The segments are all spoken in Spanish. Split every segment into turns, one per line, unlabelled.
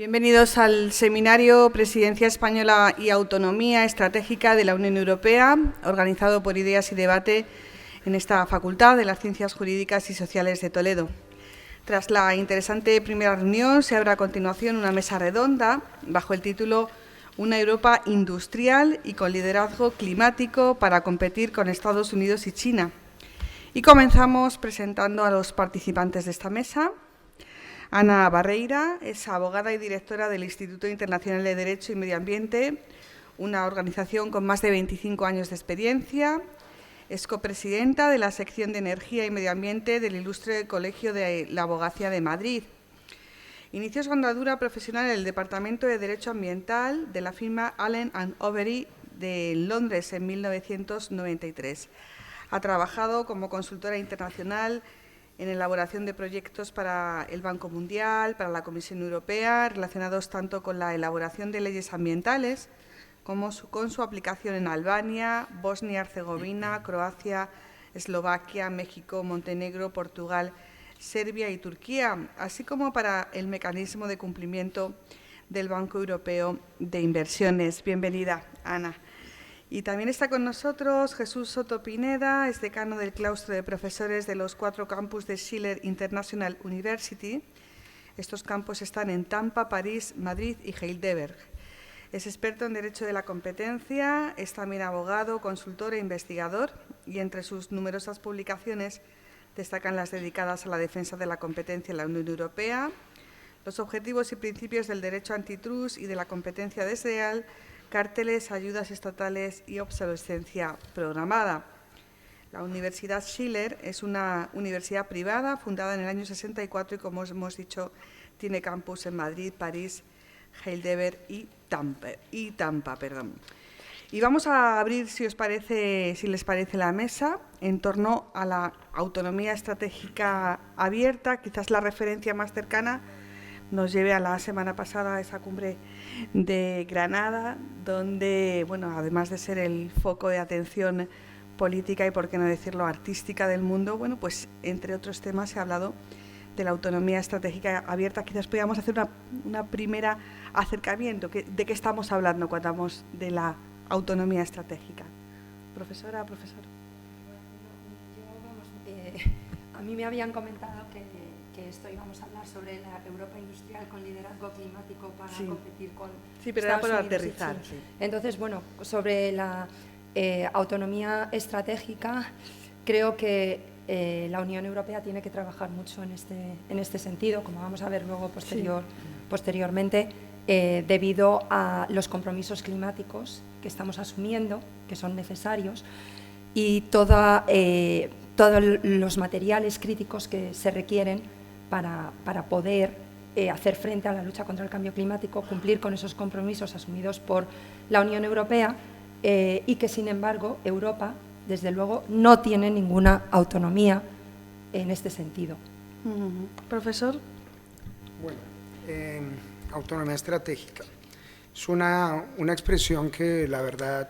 Bienvenidos al seminario Presidencia Española y Autonomía Estratégica de la Unión Europea, organizado por Ideas y Debate en esta Facultad de las Ciencias Jurídicas y Sociales de Toledo. Tras la interesante primera reunión, se abre a continuación una mesa redonda bajo el título Una Europa industrial y con liderazgo climático para competir con Estados Unidos y China. Y comenzamos presentando a los participantes de esta mesa. Ana Barreira es abogada y directora del Instituto Internacional de Derecho y Medio Ambiente, una organización con más de 25 años de experiencia. Es copresidenta de la sección de Energía y Medio Ambiente del Ilustre Colegio de la Abogacía de Madrid. Inició su andadura profesional en el Departamento de Derecho Ambiental de la firma Allen & Overy de Londres en 1993. Ha trabajado como consultora internacional en elaboración de proyectos para el Banco Mundial, para la Comisión Europea, relacionados tanto con la elaboración de leyes ambientales como con su aplicación en Albania, Bosnia-Herzegovina, Croacia, Eslovaquia, México, Montenegro, Portugal, Serbia y Turquía, así como para el mecanismo de cumplimiento del Banco Europeo de Inversiones. Bienvenida, Ana. Y también está con nosotros Jesús Soto Pineda, es decano del claustro de profesores de los 4 campus de Schiller International University. Estos campus están en Tampa, París, Madrid y Heidelberg. Es experto en Derecho de la Competencia, es también abogado, consultor e investigador, y entre sus numerosas publicaciones destacan las dedicadas a la defensa de la competencia en la Unión Europea, los objetivos y principios del derecho antitrust y de la competencia desleal, carteles, ayudas estatales y obsolescencia programada. La Universidad Schiller es una universidad privada fundada en el año 64 y, como hemos dicho, tiene campus en Madrid, París, Heidelberg y Tampa. Y vamos a abrir, si les parece, la mesa en torno a la autonomía estratégica abierta. Quizás la referencia más cercana nos lleve a la semana pasada a esa cumbre de Granada, donde, bueno, además de ser el foco de atención política y, por qué no decirlo, artística del mundo, bueno, pues entre otros temas se ha hablado de la autonomía estratégica abierta. Quizás podríamos hacer una primera acercamiento. ¿De qué estamos hablando cuando hablamos de la autonomía estratégica? Profesora, profesor.
A mí me habían comentado que esto íbamos a hablar sobre la Europa industrial con liderazgo climático para competir con
pero era para aterrizar. Sí.
Entonces, bueno, sobre la autonomía estratégica, creo que la Unión Europea tiene que trabajar mucho en este sentido, como vamos a ver luego posteriormente, debido a los compromisos climáticos que estamos asumiendo, que son necesarios, y todos los materiales críticos que se requieren para poder hacer frente a la lucha contra el cambio climático, cumplir con esos compromisos asumidos por la Unión Europea y que, sin embargo, Europa, desde luego, no tiene ninguna autonomía en este sentido.
Profesor.
Bueno, autonomía estratégica. Es una expresión que, la verdad,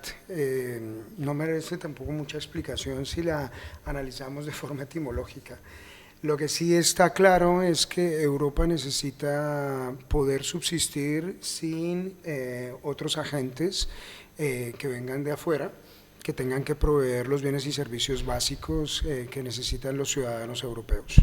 no merece tampoco mucha explicación si la analizamos de forma etimológica. Lo que sí está claro es que Europa necesita poder subsistir sin otros agentes que vengan de afuera, que tengan que proveer los bienes y servicios básicos que necesitan los ciudadanos europeos.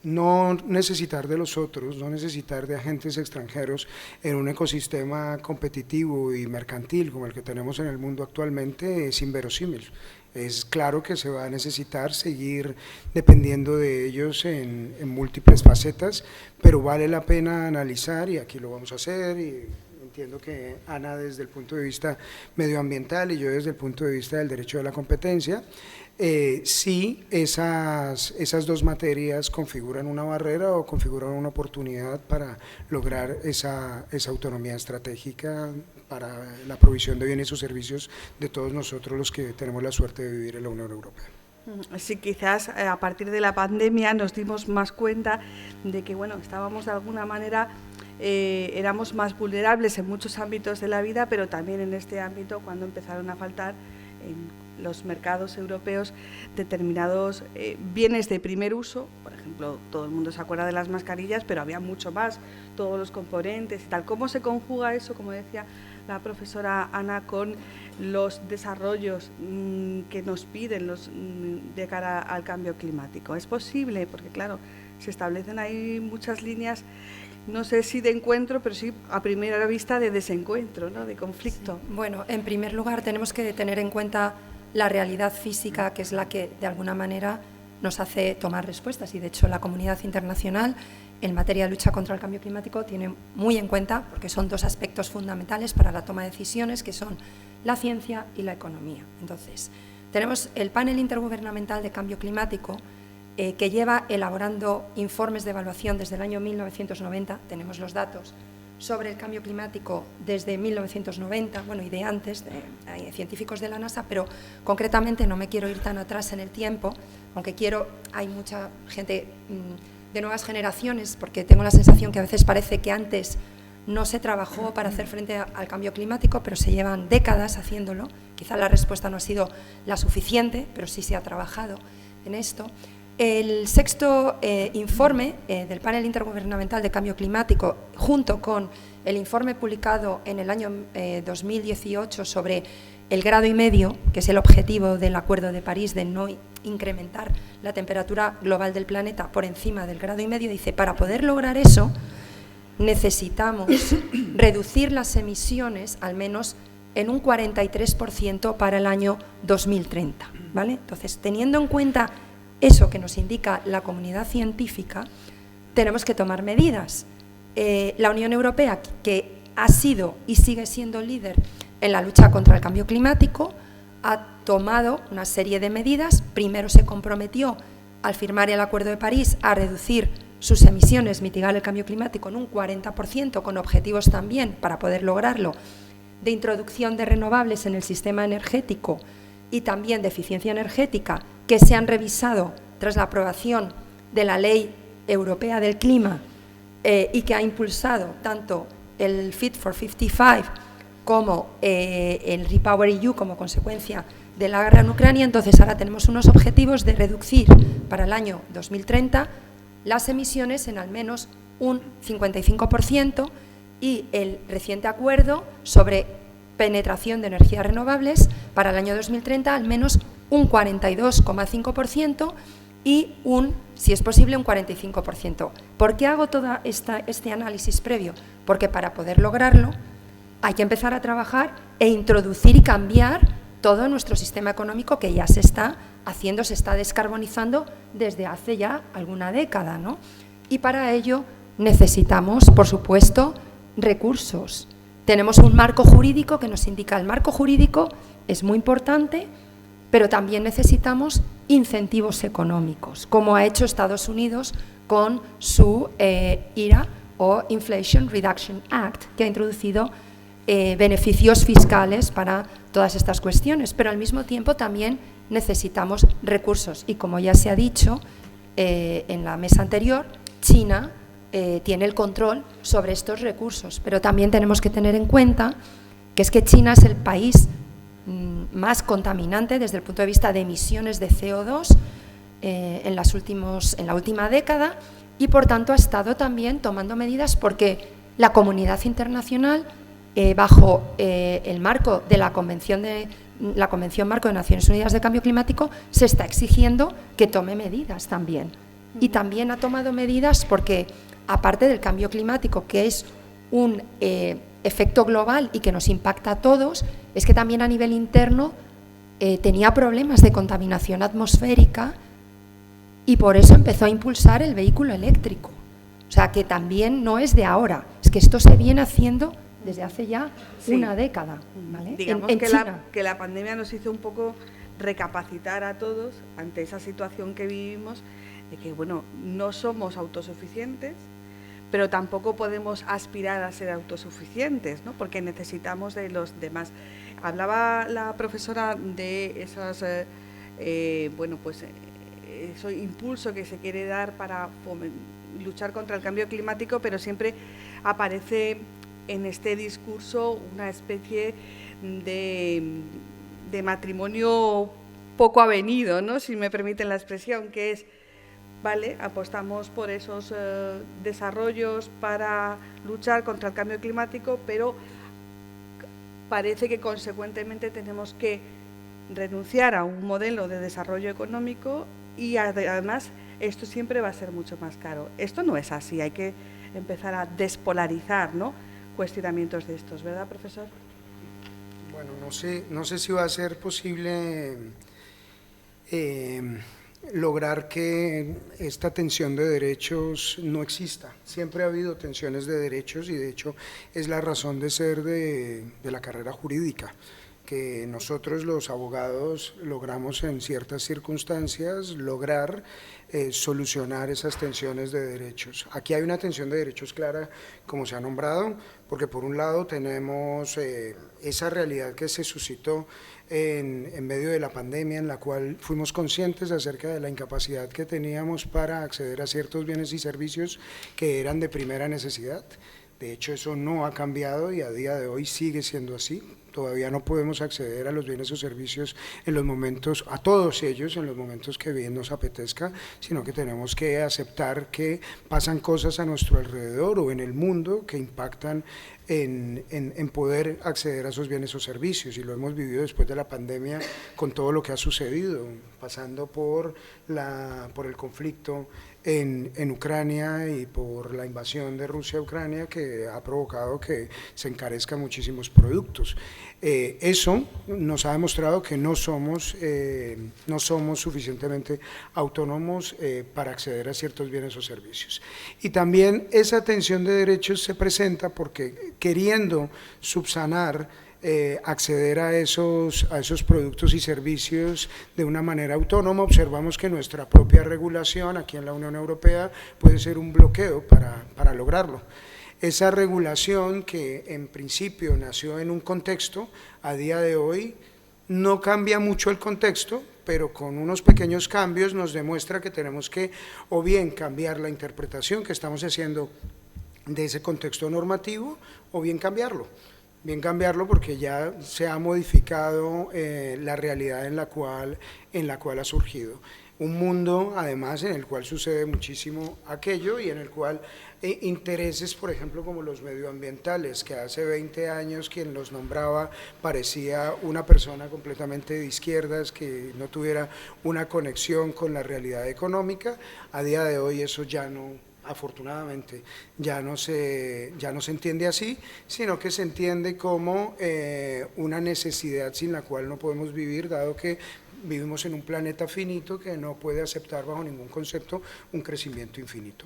No necesitar de los otros, no necesitar de agentes extranjeros en un ecosistema competitivo y mercantil como el que tenemos en el mundo actualmente es inverosímil. Es claro que se va a necesitar seguir dependiendo de ellos en múltiples facetas, pero vale la pena analizar, y aquí lo vamos a hacer, y entiendo que Ana desde el punto de vista medioambiental y yo desde el punto de vista del derecho de la competencia, si esas dos materias configuran una barrera o configuran una oportunidad para lograr esa autonomía estratégica para la provisión de bienes o servicios de todos nosotros los que tenemos la suerte de vivir en la Unión Europea.
Sí, quizás a partir de la pandemia nos dimos más cuenta de que, bueno, estábamos de alguna manera, éramos más vulnerables en muchos ámbitos de la vida, pero también en este ámbito, cuando empezaron a faltar los mercados europeos determinados bienes de primer uso. Por ejemplo, todo el mundo se acuerda de las mascarillas, pero había mucho más, todos los componentes y tal. ¿Cómo se conjuga eso, como decía la profesora Ana, con los desarrollos que nos piden de cara al cambio climático? ¿Es posible? Porque claro, se establecen ahí muchas líneas, no sé si de encuentro, pero sí a primera vista de desencuentro, ¿no? De conflicto.
Sí. Bueno, en primer lugar tenemos que tener en cuenta la realidad física, que es la que de alguna manera nos hace tomar respuestas, y de hecho la comunidad internacional en materia de lucha contra el cambio climático tiene muy en cuenta, porque son dos aspectos fundamentales para la toma de decisiones, que son la ciencia y la economía. Entonces, tenemos el panel intergubernamental de cambio climático, que lleva elaborando informes de evaluación desde el año 1990, tenemos los datos sobre el cambio climático desde 1990, bueno, y de antes, hay científicos de la NASA, pero concretamente no me quiero ir tan atrás en el tiempo, aunque hay mucha gente de nuevas generaciones, porque tengo la sensación que a veces parece que antes no se trabajó para hacer frente al cambio climático, pero se llevan décadas haciéndolo. Quizá la respuesta no ha sido la suficiente, pero sí se ha trabajado en esto. El sexto informe del panel intergubernamental de cambio climático, junto con el informe publicado en el año 2018 sobre el 1,5 grados, que es el objetivo del Acuerdo de París de no incrementar la temperatura global del planeta por encima del 1,5 grados, dice, para poder lograr eso necesitamos reducir las emisiones al menos en un 43% para el año 2030, ¿vale? Entonces, teniendo en cuenta eso que nos indica la comunidad científica, tenemos que tomar medidas. La Unión Europea, que ha sido y sigue siendo líder en la lucha contra el cambio climático, ha tomado una serie de medidas. Primero se comprometió, al firmar el Acuerdo de París, a reducir sus emisiones, mitigar el cambio climático en un 40%, con objetivos también, para poder lograrlo, de introducción de renovables en el sistema energético y también de eficiencia energética, que se han revisado tras la aprobación de la Ley Europea del Clima y que ha impulsado tanto el Fit for 55 como el REPowerEU como consecuencia de la guerra en Ucrania. Entonces, ahora tenemos unos objetivos de reducir para el año 2030 las emisiones en al menos un 55%, y el reciente acuerdo sobre penetración de energías renovables para el año 2030 al menos un 42,5% y si es posible, un 45%. ¿Por qué hago todo este análisis previo? Porque para poder lograrlo hay que empezar a trabajar e introducir y cambiar todo nuestro sistema económico, que ya se está haciendo, se está descarbonizando desde hace ya alguna década, ¿no? Y para ello necesitamos, por supuesto, recursos. Tenemos un marco jurídico que nos indica. El marco jurídico es muy importante, pero también necesitamos incentivos económicos, como ha hecho Estados Unidos con su IRA o Inflation Reduction Act, que ha introducido beneficios fiscales para todas estas cuestiones, pero al mismo tiempo también necesitamos recursos. Y como ya se ha dicho en la mesa anterior, China tiene el control sobre estos recursos, pero también tenemos que tener en cuenta que es que China es el país más contaminante desde el punto de vista de emisiones de CO2 en la última década, y por tanto ha estado también tomando medidas porque la comunidad internacional, bajo el marco de la Convención Marco de Naciones Unidas de Cambio Climático, se está exigiendo que tome medidas también. Y también ha tomado medidas porque, aparte del cambio climático, que es un efecto global y que nos impacta a todos, es que también a nivel interno tenía problemas de contaminación atmosférica, y por eso empezó a impulsar el vehículo eléctrico. O sea, que también no es de ahora, es que esto se viene haciendo desde hace ya una década, ¿vale?
Digamos
en
que la pandemia nos hizo un poco recapacitar a todos ante esa situación que vivimos, de que, bueno, no somos autosuficientes, pero tampoco podemos aspirar a ser autosuficientes, ¿no? Porque necesitamos de los demás. Hablaba la profesora de esas, ese impulso que se quiere dar para luchar contra el cambio climático, pero siempre aparece en este discurso una especie de matrimonio poco avenido, ¿no?, si me permiten la expresión, que es, vale, apostamos por esos desarrollos para luchar contra el cambio climático, pero parece que consecuentemente tenemos que renunciar a un modelo de desarrollo económico y además esto siempre va a ser mucho más caro. Esto no es así, hay que empezar a despolarizar, ¿no?, cuestionamientos de estos, ¿verdad, profesor?
Bueno, no sé si va a ser posible lograr que esta tensión de derechos no exista. Siempre ha habido tensiones de derechos y de hecho es la razón de ser de la carrera jurídica, que nosotros los abogados logramos en ciertas circunstancias lograr solucionar esas tensiones de derechos. Aquí hay una tensión de derechos clara, como se ha nombrado, porque por un lado tenemos esa realidad que se suscitó en medio de la pandemia, en la cual fuimos conscientes acerca de la incapacidad que teníamos para acceder a ciertos bienes y servicios que eran de primera necesidad. De hecho, eso no ha cambiado y a día de hoy sigue siendo así. Todavía no podemos acceder a los bienes o servicios en los momentos, a todos ellos, en los momentos que bien nos apetezca, sino que tenemos que aceptar que pasan cosas a nuestro alrededor o en el mundo que impactan en poder acceder a esos bienes o servicios, y lo hemos vivido después de la pandemia con todo lo que ha sucedido, pasando por el conflicto en Ucrania y por la invasión de Rusia a Ucrania, que ha provocado que se encarezcan muchísimos productos. Eso nos ha demostrado que no somos suficientemente autónomos para acceder a ciertos bienes o servicios. Y también esa tensión de derechos se presenta porque, queriendo subsanar acceder a esos productos y servicios de una manera autónoma, observamos que nuestra propia regulación aquí en la Unión Europea puede ser un bloqueo para lograrlo. Esa regulación, que en principio nació en un contexto, a día de hoy no cambia mucho el contexto, pero con unos pequeños cambios nos demuestra que tenemos que o bien cambiar la interpretación que estamos haciendo de ese contexto normativo, o bien cambiarlo porque ya se ha modificado la realidad en la cual ha surgido. Un mundo, además, en el cual sucede muchísimo aquello y en el cual intereses, por ejemplo, como los medioambientales, que hace 20 años quien los nombraba parecía una persona completamente de izquierdas, que no tuviera una conexión con la realidad económica. A día de hoy eso ya no, afortunadamente, ya no se entiende así, sino que se entiende como una necesidad sin la cual no podemos vivir, dado que vivimos en un planeta finito que no puede aceptar bajo ningún concepto un crecimiento infinito.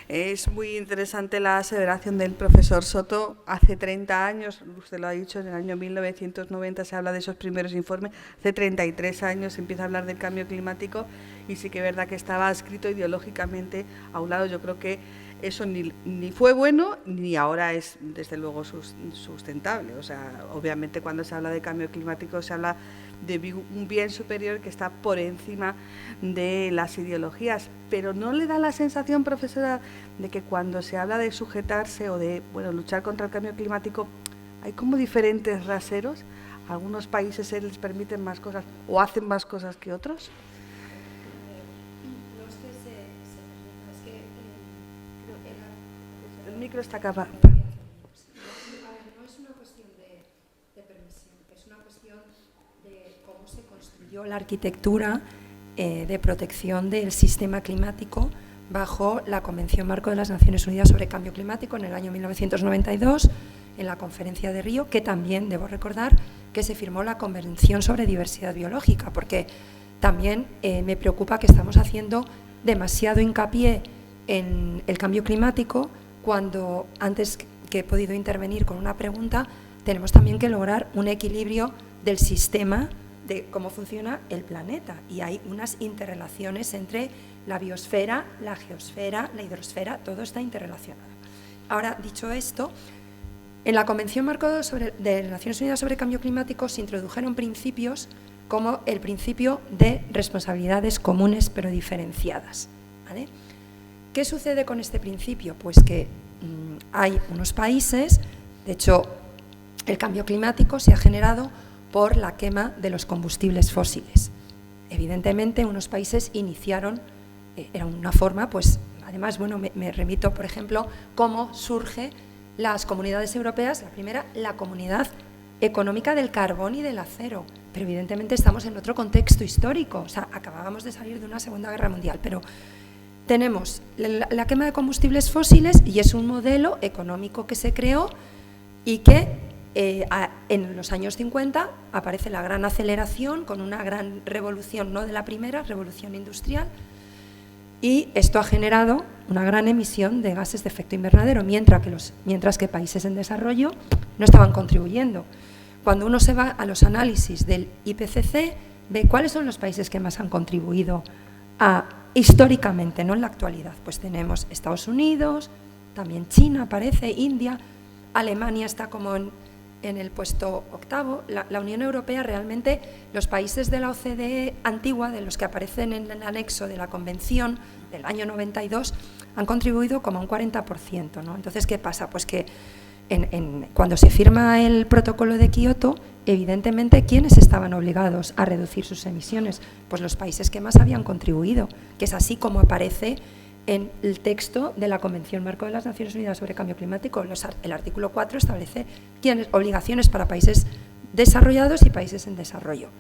Es muy interesante la aseveración del profesor Soto. Hace 30 años, usted lo ha dicho, en el año 1990 se habla de esos primeros informes, hace 33 años se empieza a hablar del cambio climático, y sí que es verdad que estaba escrito ideológicamente a un lado. Yo creo que eso ni fue bueno ni ahora es, desde luego, sustentable. O sea, obviamente cuando se habla de cambio climático se habla de un bien superior que está por encima de las ideologías, pero ¿no le da la sensación, profesora, de que cuando se habla de sujetarse o de luchar contra el cambio climático hay como diferentes raseros? ¿A algunos países se les permiten más cosas o hacen más cosas que otros?
No es que se permita, es que
el micro está acá.
No es una cuestión de permisión, es una cuestión de cómo se construyó la arquitectura de protección del sistema climático bajo la Convención Marco de las Naciones Unidas sobre Cambio Climático en el año 1992, en la Conferencia de Río, que también debo recordar que se firmó la Convención sobre Diversidad Biológica, porque también me preocupa que estamos haciendo demasiado hincapié en el cambio climático, cuando, antes que he podido intervenir con una pregunta, tenemos también que lograr un equilibrio del sistema de cómo funciona el planeta, y hay unas interrelaciones entre la biosfera, la geosfera, la hidrosfera, todo está interrelacionado. Ahora, dicho esto, en la Convención Marco de las Naciones Unidas sobre Cambio Climático se introdujeron principios como el principio de responsabilidades comunes pero diferenciadas, ¿vale? ¿Qué sucede con este principio? Pues que hay unos países, de hecho, el cambio climático se ha generado por la quema de los combustibles fósiles. Evidentemente, unos países iniciaron, era una forma, pues, además, bueno, me remito, por ejemplo, cómo surgen las comunidades europeas. La primera, la Comunidad Económica del Carbón y del Acero, pero evidentemente estamos en otro contexto histórico, o sea, acabábamos de salir de una Segunda Guerra Mundial, pero tenemos la quema de combustibles fósiles y es un modelo económico que se creó y que en los años 50 aparece la gran aceleración con una gran revolución, no de la primera, revolución industrial, y esto ha generado una gran emisión de gases de efecto invernadero, mientras que países en desarrollo no estaban contribuyendo. Cuando uno se va a los análisis del IPCC, ve cuáles son los países que más han contribuido históricamente, no en la actualidad. Pues tenemos Estados Unidos, también China aparece, India, Alemania está como en el puesto 8º. La Unión Europea realmente, los países de la OCDE antigua, de los que aparecen en el anexo de la Convención del año 92, han contribuido como un 40%, ¿no? Entonces, ¿qué pasa? Pues que cuando se firma el protocolo de Kioto, evidentemente, ¿quiénes estaban obligados a reducir sus emisiones? Pues los países que más habían contribuido, que es así como aparece en el texto de la Convención Marco de las Naciones Unidas sobre Cambio Climático. El artículo 4 establece obligaciones para países desarrollados y países en desarrollo.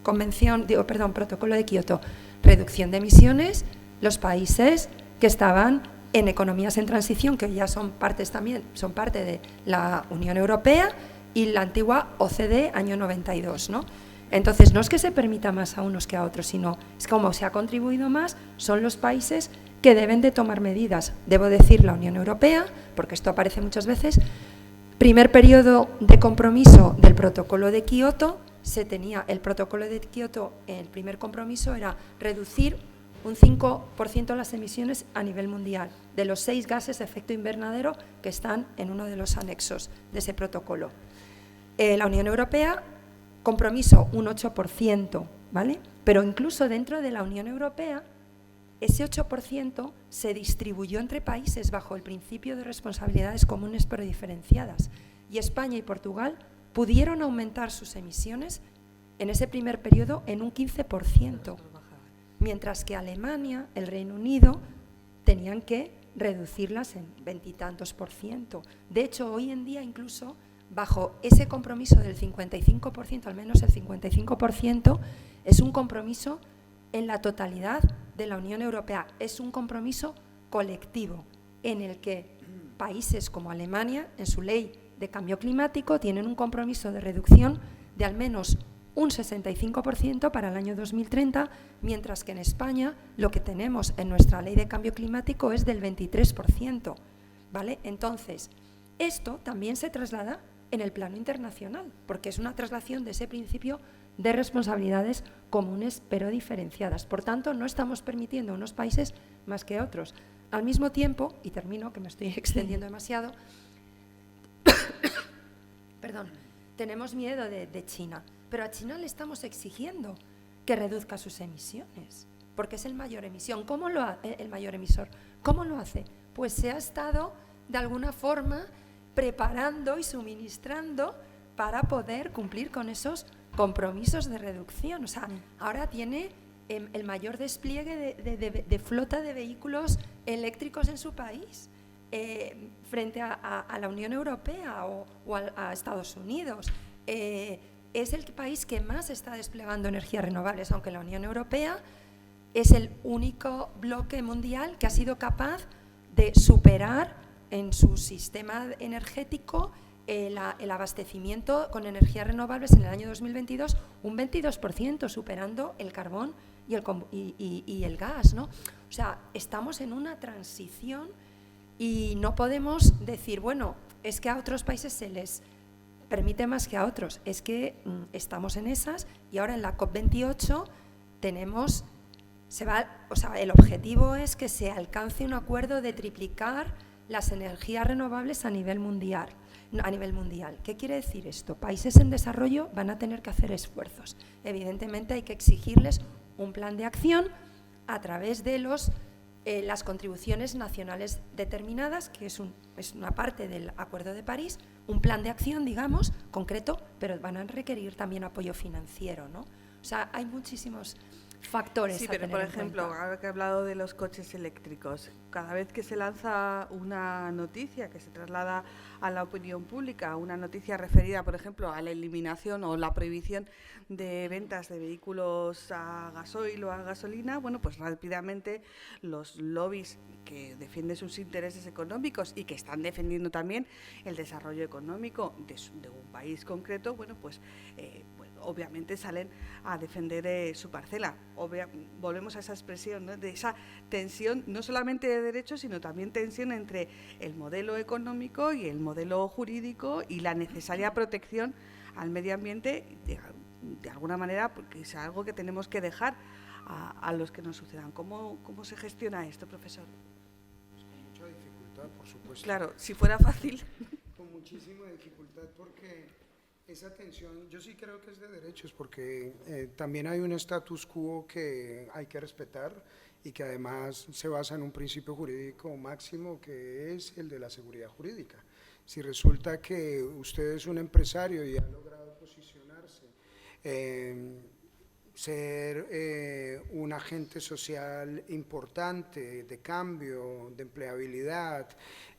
Protocolo de Kioto, reducción de emisiones, los países que estaban en economías en transición, que ya son parte de la Unión Europea y la antigua OCDE, año 92, ¿no? Entonces, no es que se permita más a unos que a otros, sino es como se ha contribuido más, son los países que deben de tomar medidas. Debo decir la Unión Europea, porque esto aparece muchas veces. Primer periodo de compromiso del protocolo de Kioto, el protocolo de Kioto, el primer compromiso era reducir un 5% las emisiones a nivel mundial de los 6 gases de efecto invernadero que están en uno de los anexos de ese protocolo. La Unión Europea, compromiso un 8%, ¿vale? Pero incluso dentro de la Unión Europea, ese 8% se distribuyó entre países bajo el principio de responsabilidades comunes pero diferenciadas. Y España y Portugal pudieron aumentar sus emisiones en ese primer periodo en un 15%, mientras que Alemania, el Reino Unido, tenían que reducirlas en 20 y tantos %. De hecho, hoy en día, incluso bajo ese compromiso del 55%, al menos el 55%, es un compromiso en la totalidad de la Unión Europea. Es un compromiso colectivo en el que países como Alemania, en su ley de cambio climático, tienen un compromiso de reducción de al menos un 65% para el año 2030, mientras que en España lo que tenemos en nuestra ley de cambio climático es del 23%, ¿vale? Entonces, esto también se traslada en el plano internacional, porque es una traslación de ese principio de responsabilidades comunes pero diferenciadas. Por tanto, no estamos permitiendo a unos países más que a otros. Al mismo tiempo, y termino, que me estoy extendiendo demasiado, perdón, tenemos miedo de China, pero a China le estamos exigiendo que reduzca sus emisiones, porque es el mayor emisor. ¿Cómo lo hace? Pues se ha estado, de alguna forma, preparando y suministrando para poder cumplir con esos compromisos de reducción. O sea, ahora tiene el mayor despliegue de flota de vehículos eléctricos en su país, frente a la Unión Europea o a Estados Unidos. Es el país que más está desplegando energías renovables, aunque la Unión Europea es el único bloque mundial que ha sido capaz de superar en su sistema energético el abastecimiento con energías renovables en el año 2022 un 22%, superando el carbón y el gas, ¿no? O sea, estamos en una transición y no podemos decir, bueno, es que a otros países se les permite más que a otros. Es que estamos en esas y ahora en la COP28 el objetivo es que se alcance un acuerdo de triplicar las energías renovables a nivel mundial. ¿Qué quiere decir esto? Países en desarrollo van a tener que hacer esfuerzos. Evidentemente hay que exigirles un plan de acción a través de los las contribuciones nacionales determinadas, que es una parte del Acuerdo de París, un plan de acción, digamos, concreto, pero van a requerir también apoyo financiero, ¿no? O sea, hay muchísimos factores.
Sí,
a
pero
tener
por
en
ejemplo,
cuenta.
ahora que he hablado de los coches eléctricos, cada vez que se lanza una noticia que se traslada a la opinión pública, una noticia referida, por ejemplo, a la eliminación o la prohibición de ventas de vehículos a gasoil o a gasolina, bueno, pues rápidamente los lobbies que defienden sus intereses económicos y que están defendiendo también el desarrollo económico de un país concreto, bueno, pues obviamente salen a defender su parcela. Volvemos a esa expresión, ¿no?, de esa tensión, no solamente de derechos, sino también tensión entre el modelo económico y el modelo jurídico y la necesaria protección al medio ambiente, de alguna manera, porque es algo que tenemos que dejar a los que nos sucedan. ¿Cómo se gestiona esto, profesor?
Pues con mucha dificultad, por supuesto.
Claro, si fuera fácil.
Con muchísima dificultad, porque esa tensión, yo sí creo que es de derechos, porque también hay un status quo que hay que respetar y que además se basa en un principio jurídico máximo, que es el de la seguridad jurídica. Si resulta que usted es un empresario y ha logrado posicionarse, ser un agente social importante de cambio, de empleabilidad,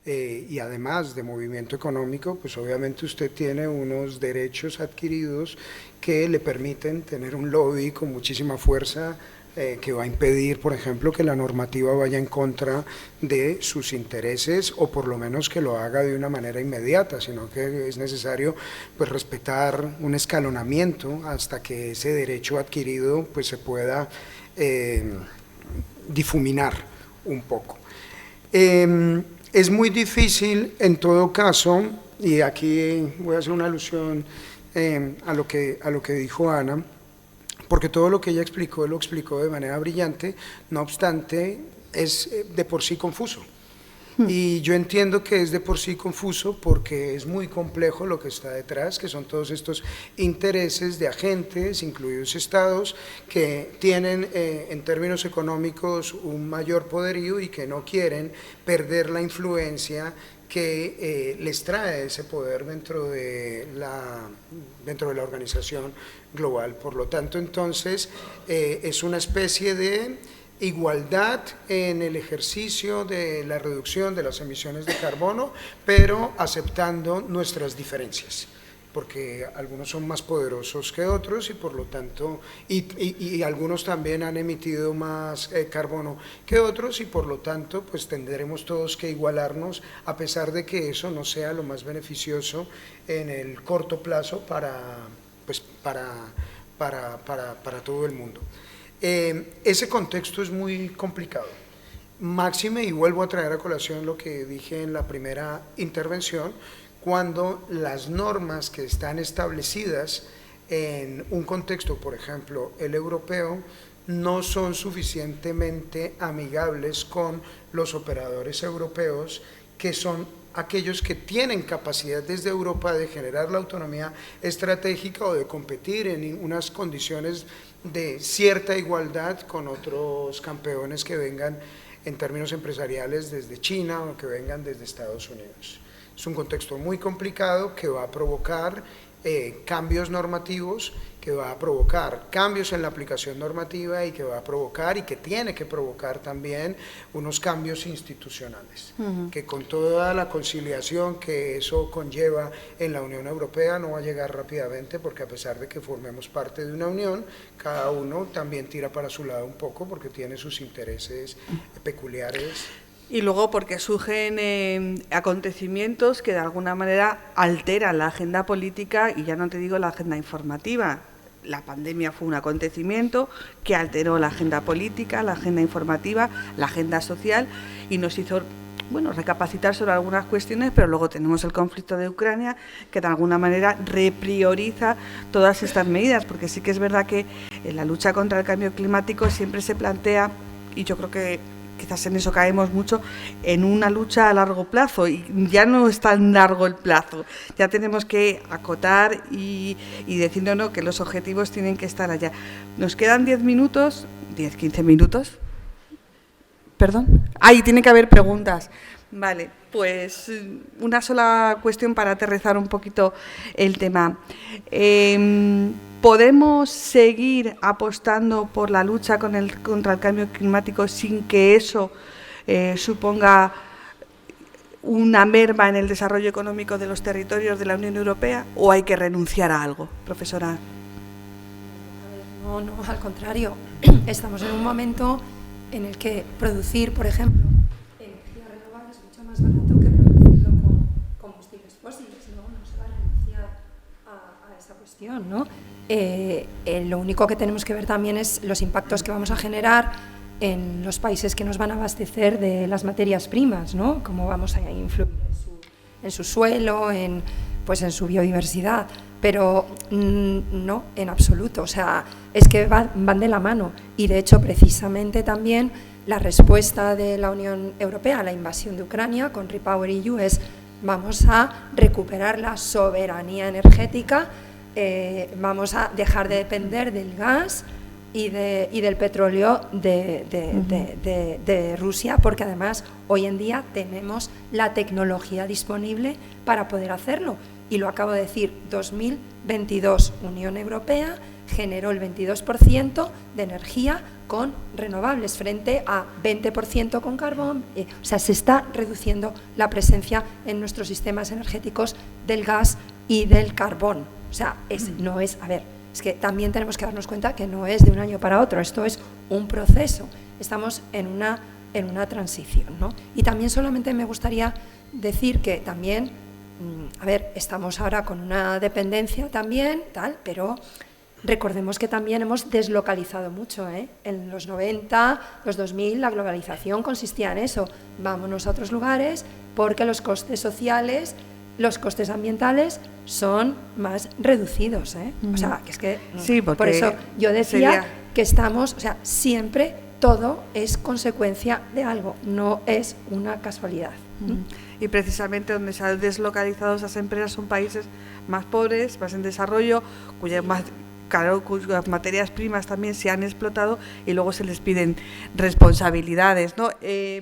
y además de movimiento económico, pues obviamente usted tiene unos derechos adquiridos que le permiten tener un lobby con muchísima fuerza, que va a impedir, por ejemplo, que la normativa vaya en contra de sus intereses, o por lo menos que lo haga de una manera inmediata, sino que es necesario, pues, respetar un escalonamiento hasta que ese derecho adquirido, pues, se pueda difuminar un poco. Es muy difícil, en todo caso, y aquí voy a hacer una alusión a lo que dijo Ana, porque todo lo que ella explicó, lo explicó de manera brillante, no obstante, es de por sí confuso. Y yo entiendo que es de por sí confuso porque es muy complejo lo que está detrás, que son todos estos intereses de agentes, incluidos estados, que tienen en términos económicos un mayor poderío y que no quieren perder la influencia que les trae ese poder dentro de la organización global. Por lo tanto, entonces, es una especie de igualdad en el ejercicio de la reducción de las emisiones de carbono, pero aceptando nuestras diferencias, porque algunos son más poderosos que otros y por lo tanto, y algunos también han emitido más carbono que otros y por lo tanto, pues tendremos todos que igualarnos, a pesar de que eso no sea lo más beneficioso en el corto plazo para todo el mundo. Ese contexto es muy complicado. Máxime, y vuelvo a traer a colación lo que dije en la primera intervención, cuando las normas que están establecidas en un contexto, por ejemplo, el europeo, no son suficientemente amigables con los operadores europeos, que son aquellos que tienen capacidad desde Europa de generar la autonomía estratégica o de competir en unas condiciones de cierta igualdad con otros campeones que vengan en términos empresariales desde China o que vengan desde Estados Unidos. Es un contexto muy complicado que va a provocar cambios normativos, que va a provocar cambios en la aplicación normativa y que va a provocar y que tiene que provocar también unos cambios institucionales, que con toda la conciliación que eso conlleva en la Unión Europea no va a llegar rápidamente, porque a pesar de que formemos parte de una unión, cada uno también tira para su lado un poco porque tiene sus intereses peculiares.
Y luego porque surgen acontecimientos que de alguna manera alteran la agenda política y ya no te digo la agenda informativa. La pandemia fue un acontecimiento que alteró la agenda política, la agenda informativa, la agenda social y nos hizo, bueno, recapacitar sobre algunas cuestiones, pero luego tenemos el conflicto de Ucrania que de alguna manera reprioriza todas estas medidas, porque sí que es verdad que la lucha contra el cambio climático siempre se plantea, y yo creo que quizás en eso caemos mucho, en una lucha a largo plazo, y ya no es tan largo el plazo, ya tenemos que acotar y decirnos que los objetivos tienen que estar allá. Nos quedan 10 minutos, 10-15 minutos, Perdón. Ahí tiene que haber preguntas. Vale, pues una sola cuestión para aterrizar un poquito el tema. ¿Podemos seguir apostando por la lucha contra el cambio climático sin que eso suponga una merma en el desarrollo económico de los territorios de la Unión Europea, o hay que renunciar a algo, profesora?
No, al contrario. Estamos en un momento en el que producir, por ejemplo, energía renovable es mucho más barato que producirlo con combustibles fósiles, ¿no? No se va a renunciar a esa cuestión, ¿no? Lo único que tenemos que ver también es los impactos que vamos a generar en los países que nos van a abastecer de las materias primas, ¿no? Cómo vamos a influir en su suelo, en su biodiversidad, pero no, en absoluto. O sea, es que van de la mano, y de hecho precisamente también la respuesta de la Unión Europea a la invasión de Ucrania con REPowerEU es: vamos a recuperar la soberanía energética, vamos a dejar de depender del gas y del petróleo de Rusia, porque además hoy en día tenemos la tecnología disponible para poder hacerlo. Y lo acabo de decir, 2022, Unión Europea generó el 22% de energía con renovables frente a 20% con carbón. O sea, se está reduciendo la presencia en nuestros sistemas energéticos del gas y del carbón. O sea, no es, a ver, es que también tenemos que darnos cuenta que no es de un año para otro, esto es un proceso. Estamos en una transición, ¿no? Y también solamente me gustaría decir que también, a ver, estamos ahora con una dependencia también, pero recordemos que también hemos deslocalizado mucho, ¿eh? En los 90, los 2000, la globalización consistía en eso. Vámonos a otros lugares porque los costes sociales, los costes ambientales son más reducidos, ¿eh? O sea, que es que
sí,
por eso yo decía que estamos, o sea, siempre todo es consecuencia de algo, no es una casualidad.
Y precisamente donde se han deslocalizado esas empresas son países más pobres, más en desarrollo, cuyas materias primas también se han explotado y luego se les piden responsabilidades, ¿no?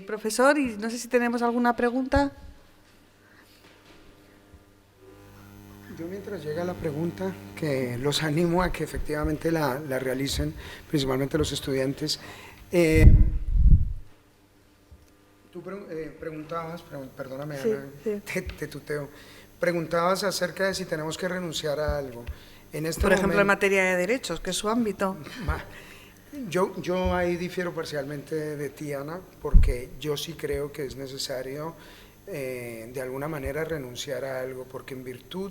Profesor, y no sé si tenemos alguna pregunta.
Yo, mientras llega la pregunta, que los animo a que efectivamente la realicen, principalmente los estudiantes. Tú preguntabas, perdóname,
sí,
Ana,
sí.
Te tuteo, preguntabas acerca de si tenemos que renunciar a algo.
Por ejemplo, en materia de derechos, que es su ámbito.
Yo ahí difiero parcialmente de ti, Ana, porque yo sí creo que es necesario de alguna manera renunciar a algo, porque en virtud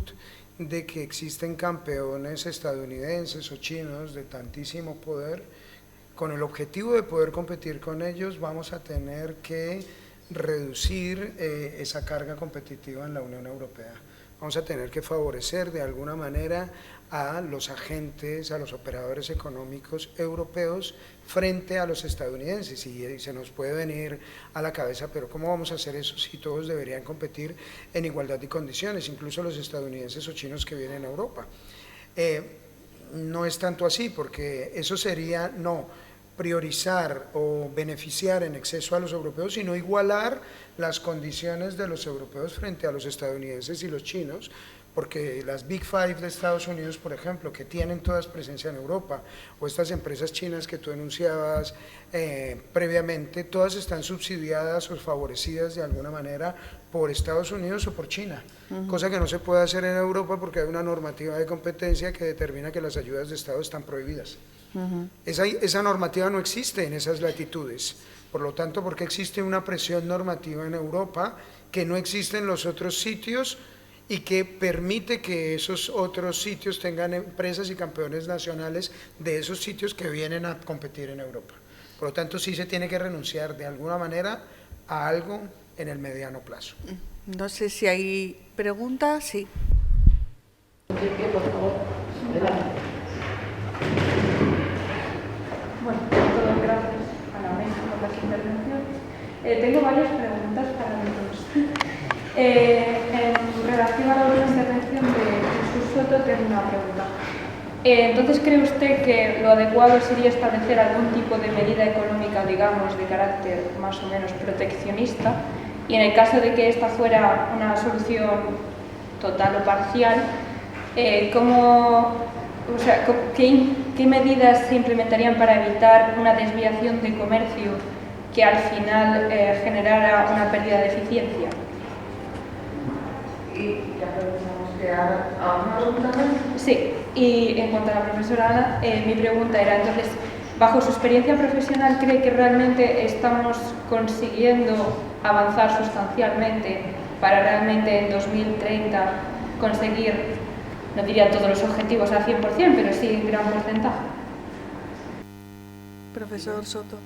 de que existen campeones estadounidenses o chinos de tantísimo poder, con el objetivo de poder competir con ellos, vamos a tener que reducir esa carga competitiva en la Unión Europea. Vamos a tener que favorecer de alguna manera a los agentes, a los operadores económicos europeos frente a los estadounidenses, y se nos puede venir a la cabeza, pero ¿cómo vamos a hacer eso si todos deberían competir en igualdad de condiciones, incluso los estadounidenses o chinos que vienen a Europa? No es tanto así, porque eso sería no priorizar o beneficiar en exceso a los europeos, sino igualar las condiciones de los europeos frente a los estadounidenses y los chinos, porque las Big Five de Estados Unidos, por ejemplo, que tienen todas presencia en Europa, o estas empresas chinas que tú enunciabas previamente, todas están subsidiadas o favorecidas de alguna manera por Estados Unidos o por China, cosa que no se puede hacer en Europa porque hay una normativa de competencia que determina que las ayudas de Estado están prohibidas. Esa normativa no existe en esas latitudes, por lo tanto, porque existe una presión normativa en Europa que no existe en los otros sitios y que permite que esos otros sitios tengan empresas y campeones nacionales de esos sitios que vienen a competir en Europa. Por lo tanto, sí se tiene que renunciar de alguna manera a algo en el mediano plazo.
No sé si hay preguntas. Sí.
Por favor. Bueno, todo gracias a la mesa por las intervenciones. Tengo varias preguntas para los dos. En relación a la última intervención de Jesús Soto, tengo una pregunta. Entonces, ¿cree usted que lo adecuado sería establecer algún tipo de medida económica, digamos, de carácter más o menos proteccionista? Y en el caso de que esta fuera una solución total o parcial, ¿qué medidas se implementarían para evitar una desviación de comercio que al final generara una pérdida de eficiencia?
Y ya podemos quedar a una pregunta más.
Sí, y en cuanto a la profesora Ana, mi pregunta era, entonces, bajo su experiencia profesional, ¿cree que realmente estamos consiguiendo avanzar sustancialmente para realmente en 2030 conseguir, no diría todos los objetivos al 100%, pero sí un gran porcentaje?
Profesor Soto.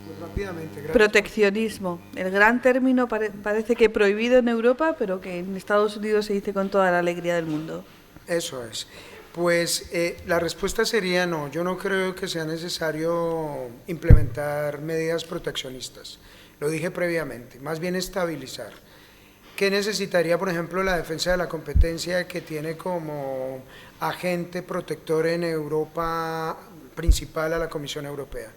Pues rápidamente, gracias.
Proteccionismo, el gran término parece que prohibido en Europa, pero que en Estados Unidos se dice con toda la alegría del mundo.
Eso es. Pues la respuesta sería no, yo no creo que sea necesario implementar medidas proteccionistas, lo dije previamente, más bien estabilizar. ¿Qué necesitaría, por ejemplo, la defensa de la competencia, que tiene como agente protector en Europa principal a la Comisión Europea?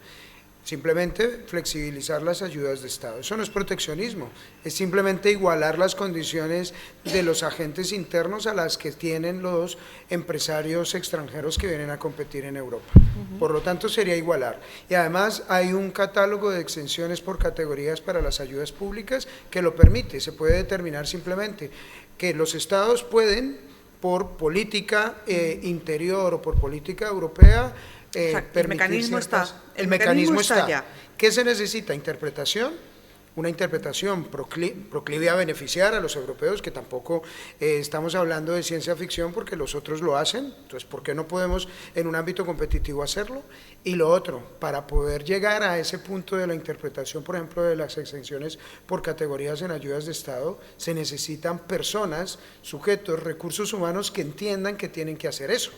Simplemente flexibilizar las ayudas de Estado. Eso no es proteccionismo, es simplemente igualar las condiciones de los agentes internos a las que tienen los empresarios extranjeros que vienen a competir en Europa. Por lo tanto, sería igualar. Y además hay un catálogo de exenciones por categorías para las ayudas públicas que lo permite. Se puede determinar simplemente que los Estados pueden, por política interior o por política europea,
el mecanismo está.
El mecanismo está ya. ¿Qué se necesita? Interpretación, una interpretación proclive a beneficiar a los europeos, que tampoco estamos hablando de ciencia ficción porque los otros lo hacen, entonces ¿por qué no podemos en un ámbito competitivo hacerlo? Y lo otro, para poder llegar a ese punto de la interpretación, por ejemplo, de las exenciones por categorías en ayudas de Estado, se necesitan personas, sujetos, recursos humanos que entiendan que tienen que hacer eso.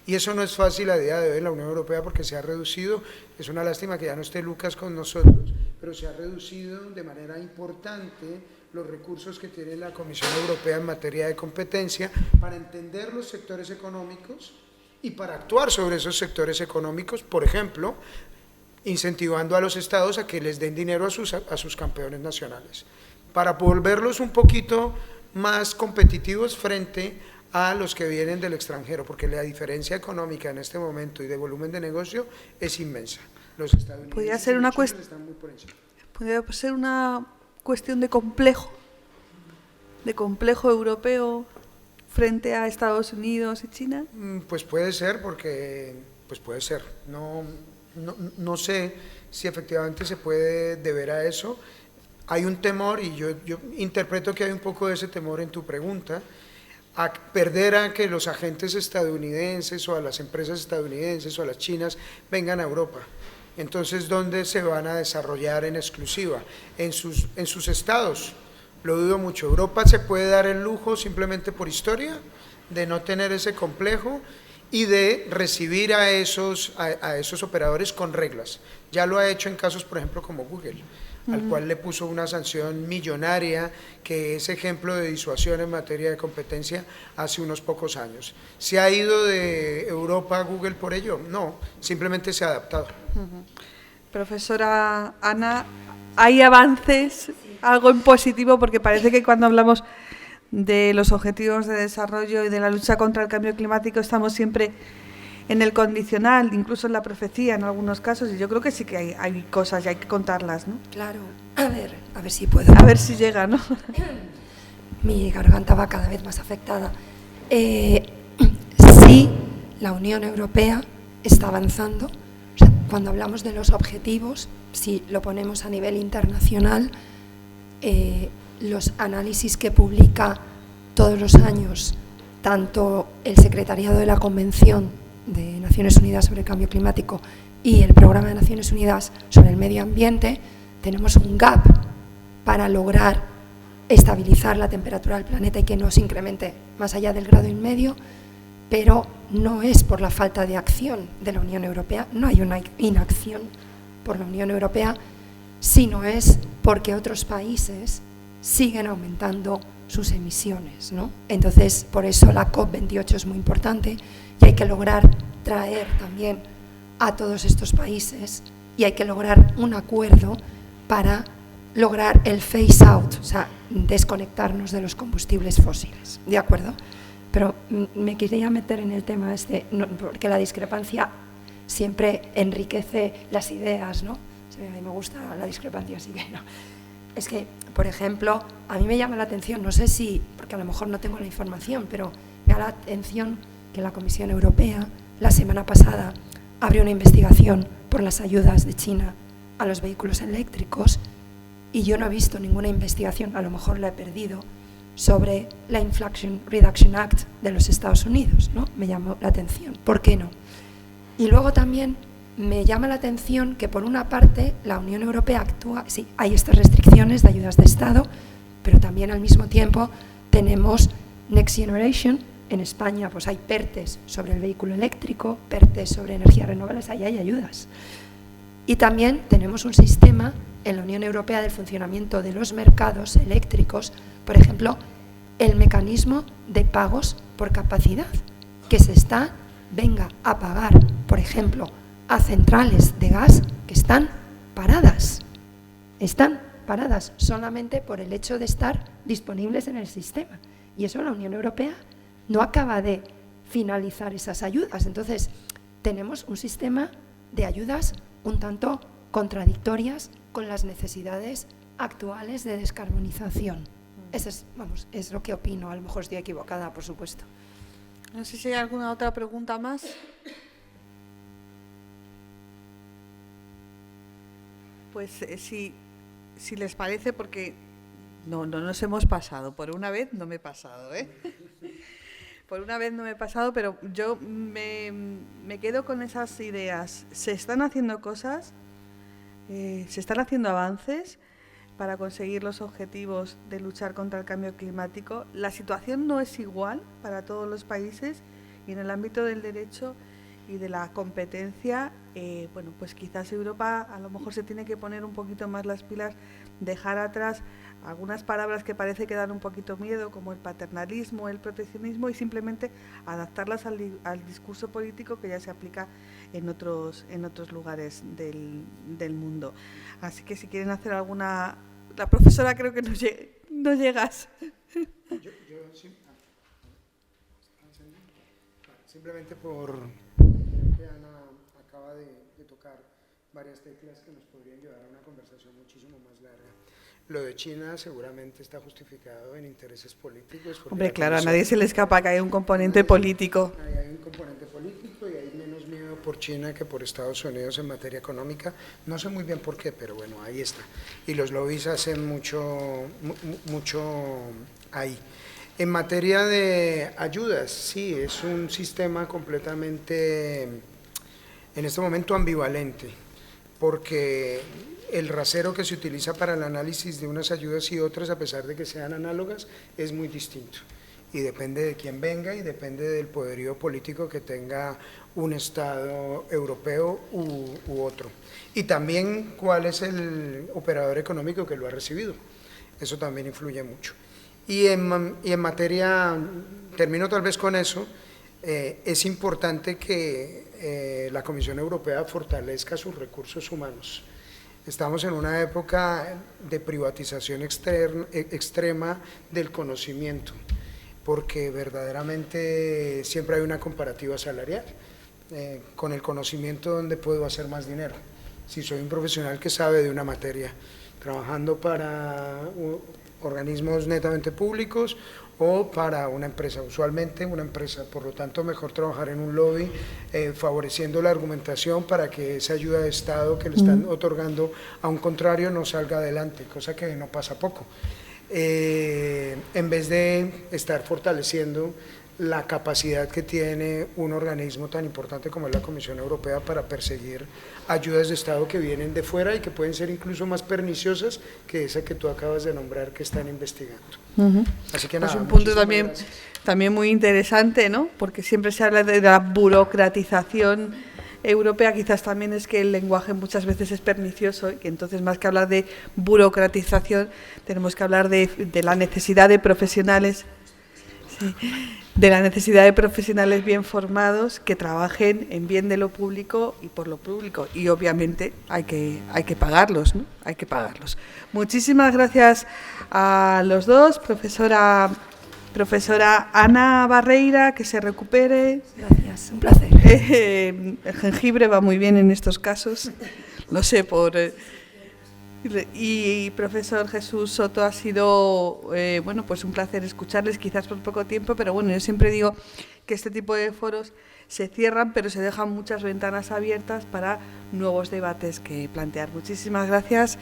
Y eso no es fácil a día de hoy en la Unión Europea porque se ha reducido, es una lástima que ya no esté Lucas con nosotros, pero se ha reducido de manera importante los recursos que tiene la Comisión Europea en materia de competencia para entender los sectores económicos y para actuar sobre esos sectores económicos, por ejemplo, incentivando a los estados a que les den dinero a sus campeones nacionales, para volverlos un poquito más competitivos frente a los que vienen del extranjero, porque la diferencia económica en este momento y de volumen de negocio es inmensa. Los estadounidenses
podría ser una
están muy por encima.
Podría ser una cuestión de complejo europeo frente a Estados Unidos y China.
Pues puede ser, porque puede ser. No sé si efectivamente se puede deber a eso. Hay un temor, y yo interpreto que hay un poco de ese temor en tu pregunta, a perder a que los agentes estadounidenses o a las empresas estadounidenses o a las chinas vengan a Europa. Entonces, ¿dónde se van a desarrollar en exclusiva? En sus estados. Lo dudo mucho. Europa se puede dar el lujo, simplemente por historia, de no tener ese complejo y de recibir a esos operadores con reglas. Ya lo ha hecho en casos, por ejemplo, como Google, al cual le puso una sanción millonaria, que es ejemplo de disuasión en materia de competencia hace unos pocos años. ¿Se ha ido de Europa a Google por ello? No, simplemente se ha adaptado.
Profesora Ana, ¿hay avances, algo en positivo? Porque parece que cuando hablamos de los objetivos de desarrollo y de la lucha contra el cambio climático estamos siempre en el condicional, incluso en la profecía en algunos casos, y yo creo que sí que hay cosas y hay que contarlas, ¿no?
Claro, a ver si puedo.
A ver si llega, ¿no?
Mi garganta va cada vez más afectada. Sí, la Unión Europea está avanzando. O sea, cuando hablamos de los objetivos, si lo ponemos a nivel internacional, los análisis que publica todos los años tanto el Secretariado de la Convención de Naciones Unidas sobre el Cambio Climático y el Programa de Naciones Unidas sobre el Medio Ambiente, tenemos un gap para lograr estabilizar la temperatura del planeta y que no se incremente más allá del 1,5 grados, pero no es por la falta de acción de la Unión Europea, no hay una inacción por la Unión Europea, sino es porque otros países siguen aumentando sus emisiones, ¿no? Entonces, por eso la COP28 es muy importante y hay que lograr traer también a todos estos países y hay que lograr un acuerdo para lograr el phase out, o sea, desconectarnos de los combustibles fósiles, ¿de acuerdo? Pero me quería meter en el tema porque la discrepancia siempre enriquece las ideas, ¿no? A mí me gusta la discrepancia, así que no. Es que, por ejemplo, a mí me llama la atención, no sé si, porque a lo mejor no tengo la información, pero me da la atención que la Comisión Europea la semana pasada abrió una investigación por las ayudas de China a los vehículos eléctricos y yo no he visto ninguna investigación, a lo mejor la he perdido, sobre la Inflation Reduction Act de los Estados Unidos, ¿no? Me llamó la atención. ¿Por qué no? Y luego también me llama la atención que por una parte la Unión Europea actúa, sí, hay estas restricciones de ayudas de Estado, pero también al mismo tiempo tenemos Next Generation. En España pues hay PERTEs sobre el vehículo eléctrico, PERTEs sobre energías renovables, ahí hay ayudas. Y también tenemos un sistema en la Unión Europea del funcionamiento de los mercados eléctricos, por ejemplo, el mecanismo de pagos por capacidad, que venga a pagar, por ejemplo, a centrales de gas que están paradas solamente por el hecho de estar disponibles en el sistema. Y eso la Unión Europea no acaba de finalizar esas ayudas. Entonces, tenemos un sistema de ayudas un tanto contradictorias con las necesidades actuales de descarbonización. Eso es lo que opino. A lo mejor estoy equivocada, por supuesto.
No sé si hay alguna otra pregunta más. Pues si les parece, porque no nos hemos pasado. Por una vez no me he pasado, ¿eh? Por una vez no me he pasado, pero yo me quedo con esas ideas. Se están haciendo cosas, se están haciendo avances para conseguir los objetivos de luchar contra el cambio climático. La situación no es igual para todos los países y en el ámbito del derecho y de la competencia, bueno, pues quizás Europa a lo mejor se tiene que poner un poquito más las pilas, dejar atrás algunas palabras que parece que dan un poquito miedo, como el paternalismo, el proteccionismo, y simplemente adaptarlas al discurso político que ya se aplica en otros lugares del mundo. Así que si quieren hacer alguna... La profesora creo que no llegas.
Yo sí. Simplemente creo que Ana acaba de tocar varias teclas que nos podrían llevar a una conversación muchísimo más larga. Lo de China seguramente está justificado en intereses políticos.
Hombre, claro, a nadie se le escapa que hay un componente político.
Hay un componente político y hay menos miedo por China que por Estados Unidos en materia económica. No sé muy bien por qué, pero bueno, ahí está. Y los lobbies hacen mucho ahí. En materia de ayudas, sí, es un sistema completamente, en este momento, ambivalente, porque el rasero que se utiliza para el análisis de unas ayudas y otras, a pesar de que sean análogas, es muy distinto. Y depende de quién venga y depende del poderío político que tenga un Estado europeo u otro. Y también cuál es el operador económico que lo ha recibido. Eso también influye mucho. Y en materia, termino tal vez con eso, es importante que la Comisión Europea fortalezca sus recursos humanos. Estamos en una época de privatización extrema del conocimiento, porque verdaderamente siempre hay una comparativa salarial. Con el conocimiento, ¿dónde puedo hacer más dinero? Si soy un profesional que sabe de una materia, trabajando para organismos netamente públicos o para una empresa, usualmente una empresa, por lo tanto mejor trabajar en un lobby favoreciendo la argumentación para que esa ayuda de Estado que le están otorgando a un contrario no salga adelante, cosa que no pasa poco, en vez de estar fortaleciendo la capacidad que tiene un organismo tan importante como es la Comisión Europea para perseguir ayudas de Estado que vienen de fuera y que pueden ser incluso más perniciosas que esa que tú acabas de nombrar que están investigando. Así que nada,
pues un punto también muy interesante, ¿no? Porque siempre se habla de la burocratización europea quizás también es que el lenguaje muchas veces es pernicioso y que entonces más que hablar de burocratización tenemos que hablar de la necesidad de profesionales, sí, de la necesidad de profesionales bien formados que trabajen en bien de lo público y por lo público, y obviamente hay que pagarlos, ¿no? Hay que pagarlos. Muchísimas gracias a los dos, profesora Ana Barreira, que se recupere.
Gracias, un placer.
El jengibre va muy bien en estos casos, lo sé y profesor Jesús Soto, ha sido bueno, pues un placer escucharles, quizás por poco tiempo, pero bueno, yo siempre digo que este tipo de foros se cierran, pero se dejan muchas ventanas abiertas para nuevos debates que plantear. Muchísimas gracias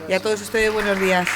y a todos ustedes buenos días.